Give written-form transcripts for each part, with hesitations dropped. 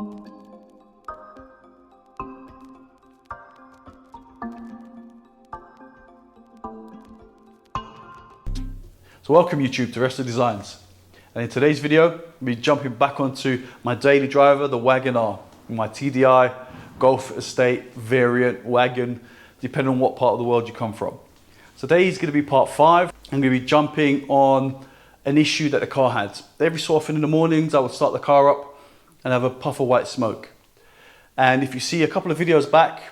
So welcome YouTube to Rest of Designs, and in today's video we'll be jumping back onto my daily driver, the Wagon R, my TDI Golf Estate variant wagon, depending on what part of the world you come from. So today is going to be part 5. I'm going to be jumping on an issue that the car had. Every so often in the mornings I would start the car up and have a puff of white smoke. And if you see a couple of videos back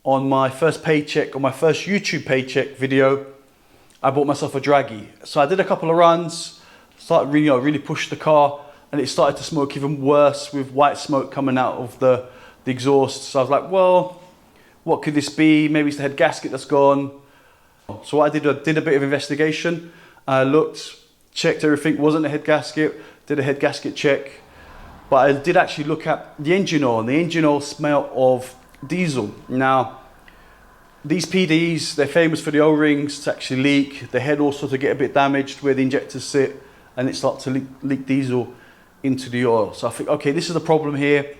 on my first paycheck, on my first YouTube paycheck video, I bought myself a draggy. So I did a couple of runs, started really push the car, and it started to smoke even worse with white smoke coming out of the exhaust. So I was like, well, what could this be? Maybe it's the head gasket that's gone. So what I did a bit of investigation. I looked, checked everything, wasn't a head gasket, did a head gasket check. But I did actually look at the engine oil, and the engine oil smelled of diesel. Now, these PDs, they're famous for the O-rings to actually leak, the head also to get a bit damaged where the injectors sit, and it starts to leak diesel into the oil. So I think, okay, this is the problem here.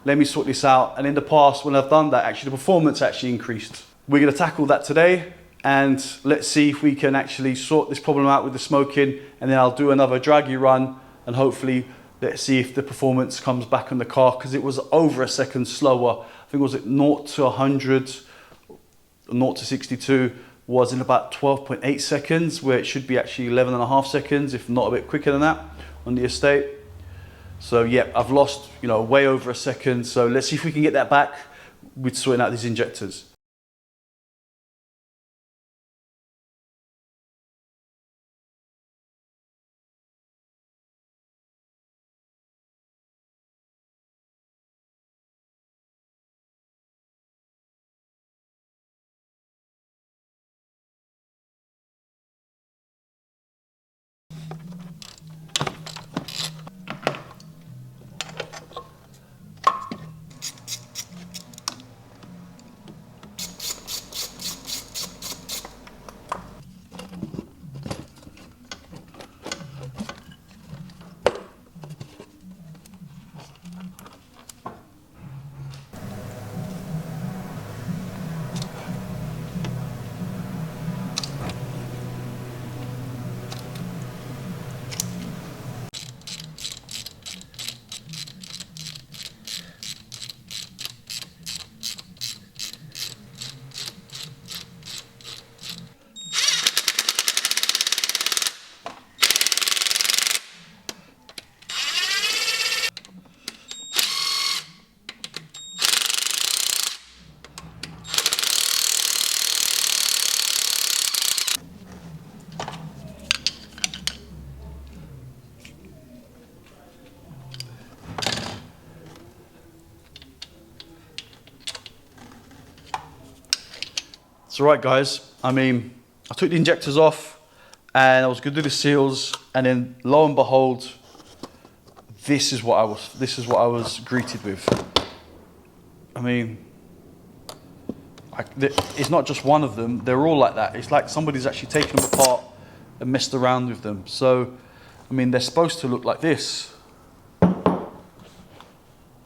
Let me sort this out. And in the past, when I've done that, actually the performance actually increased. We're going to tackle that today, and let's see if we can actually sort this problem out with the smoking, and then I'll do another draggy run, and hopefully let's see if the performance comes back on the car, because it was over a second slower. I think it was at 0 to 100, 0 to 62 was in about 12.8 seconds, where it should be actually 11.5 seconds, if not a bit quicker than that on the estate. So yeah, I've lost, way over a second. So let's see if we can get that back with sorting out these injectors. It's all right, guys. I took the injectors off and I was going to do the seals, and then lo and behold, this is what I was greeted with. It's not just one of them, they're all like that. It's like somebody's actually taken them apart and messed around with them. So, they're supposed to look like this.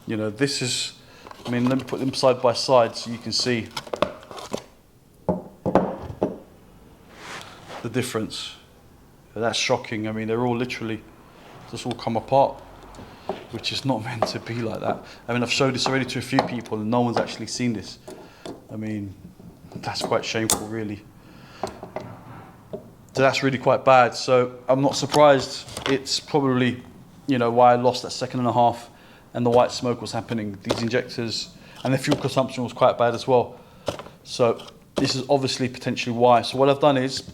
This is, let me put them side by side so you can see the difference. That's shocking. They're all literally just all come apart, which is not meant to be like that. I've showed this already to a few people and no one's actually seen this. That's quite shameful, really. So that's really quite bad. So I'm not surprised. It's probably, why I lost that 1.5 seconds and the white smoke was happening. These injectors and the fuel consumption was quite bad as well. So this is obviously potentially why. So what I've done is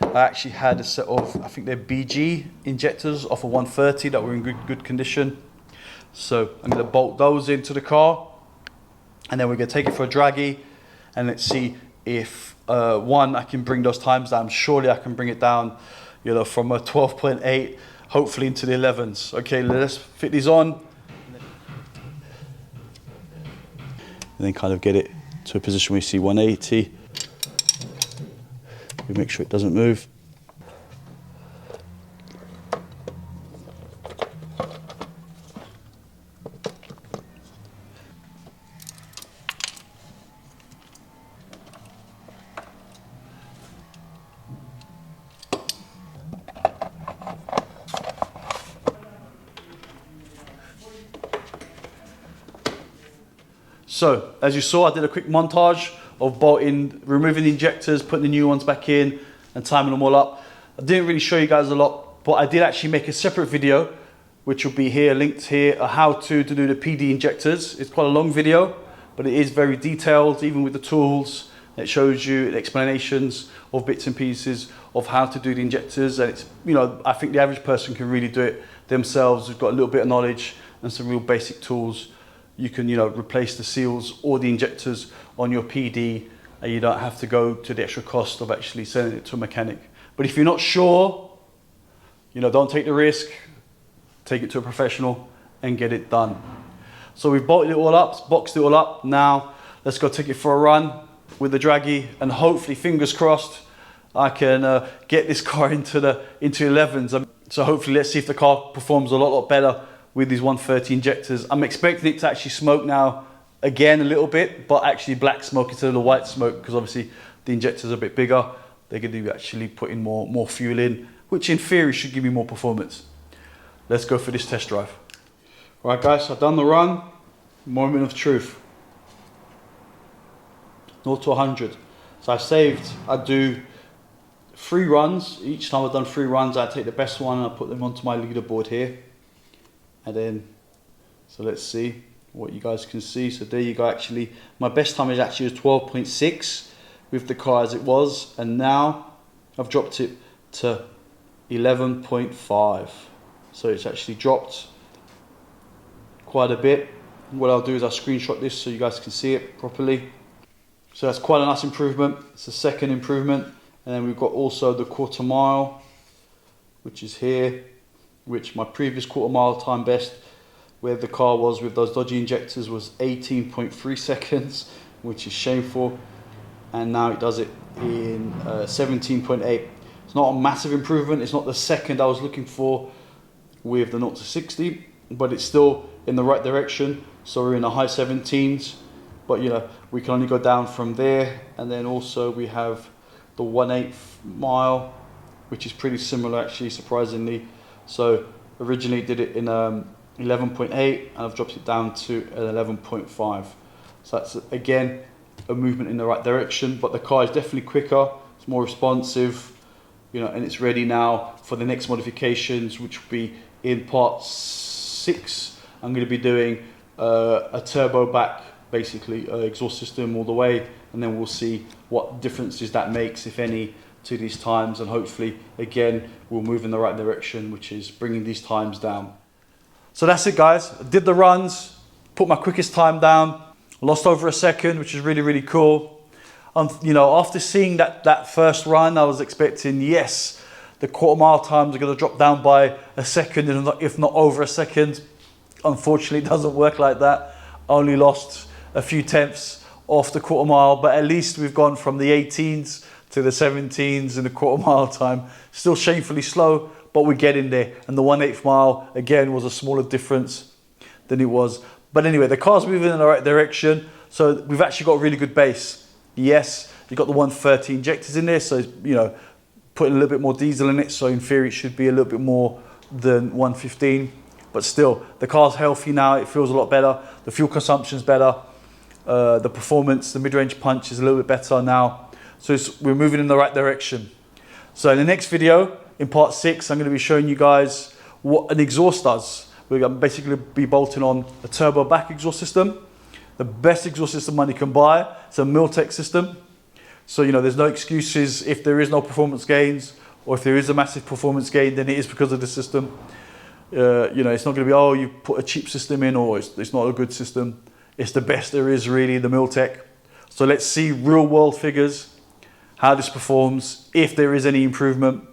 I actually had a set of, I think they're BG injectors off a 130 that were in good condition. So I'm going to bolt those into the car, and then we're going to take it for a draggy, and let's see if one, I can bring those times down. Surely I can bring it down, from a 12.8 hopefully into the 11s. Okay, let's fit these on and then kind of get it to a position where you see 180. We make sure it doesn't move. So as you saw, I did a quick montage of bolting, removing the injectors, putting the new ones back in and timing them all up. I didn't really show you guys a lot, but I did actually make a separate video, which will be here, linked here, a how to do the PD injectors. It's quite a long video, but it is very detailed, even with the tools. It shows you the explanations of bits and pieces of how to do the injectors. And it's, you know, I think the average person can really do it themselves. Who've got a little bit of knowledge and some real basic tools. You can, you know, replace the seals or the injectors on your PD, and you don't have to go to the extra cost of actually sending it to a mechanic. But if you're not sure, you know, don't take the risk. Take it to a professional and get it done. So we've bolted it all up, boxed it all up. Now let's go take it for a run with the draggy, and hopefully, fingers crossed, I can get this car into 11s. So hopefully, let's see if the car performs a lot better with these 130 injectors. I'm expecting it to actually smoke now again a little bit, but actually black smoke instead of the white smoke, because obviously the injectors are a bit bigger. They're going to be actually putting more fuel in, which in theory should give me more performance. Let's go for this test drive. All right, guys, I've done the run. Moment of truth. 0 to 100. So I'd do 3 runs. Each time I've done 3 runs, I take the best one and I put them onto my leaderboard here. And then, so let's see what you guys can see. So there you go. Actually, my best time is actually 12.6 with the car as it was. And now I've dropped it to 11.5. So it's actually dropped quite a bit. What I'll do is I'll screenshot this so you guys can see it properly. So that's quite a nice improvement. It's a second improvement. And then we've got also the quarter mile, which is here, which my previous quarter mile time best, where the car was with those dodgy injectors, was 18.3 seconds, which is shameful. And now it does it in 17.8. It's not a massive improvement. It's not the second I was looking for with the 0 to 60, but it's still in the right direction. So we're in the high 17s, but you know, we can only go down from there. And then also we have the 1/8 mile, which is pretty similar actually, surprisingly. So originally did it in 11.8 and I've dropped it down to 11.5. So that's again a movement in the right direction, but the car is definitely quicker, it's more responsive, you know, and it's ready now for the next modifications, which will be in part 6. I'm going to be doing a turbo back, basically exhaust system all the way, and then we'll see what differences that makes, if any, to these times, and hopefully again we'll move in the right direction, which is bringing these times down. So that's it, guys. I did the runs, put my quickest time down, lost over a second, which is really cool. You know, after seeing that first run, I was expecting, yes, the quarter mile times are going to drop down by a second, if not over a second. Unfortunately, it doesn't work like that. I only lost a few tenths off the quarter mile, but at least we've gone from the 18s to the 17s in the quarter mile time. Still shamefully slow, but we're getting there. And the 1/8 mile, again, was a smaller difference than it was. But anyway, the car's moving in the right direction. So we've actually got a really good base. Yes, you've got the 130 injectors in there, so, you know, putting a little bit more diesel in it. So in theory, it should be a little bit more than 115. But still, the car's healthy now. It feels a lot better. The fuel consumption's better. The performance, the mid-range punch is a little bit better now. So we're moving in the right direction. So in the next video, in part 6, I'm going to be showing you guys what an exhaust does. We're going to basically be bolting on a turbo back exhaust system. The best exhaust system money can buy. It's a Miltech system. So, you know, there's no excuses if there is no performance gains, or if there is a massive performance gain, then it is because of the system. You know, it's not going to be, oh, you put a cheap system in, or it's not a good system. It's the best there is, really, the Miltech. So let's see real world figures, how this performs, if there is any improvement,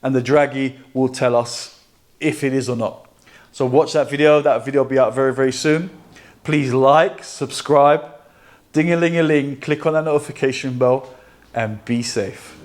and the draggy will tell us if it is or not. So watch that video. That video will be out very soon. Please like, subscribe, ding-a-ling-a-ling, click on that notification bell, and be safe.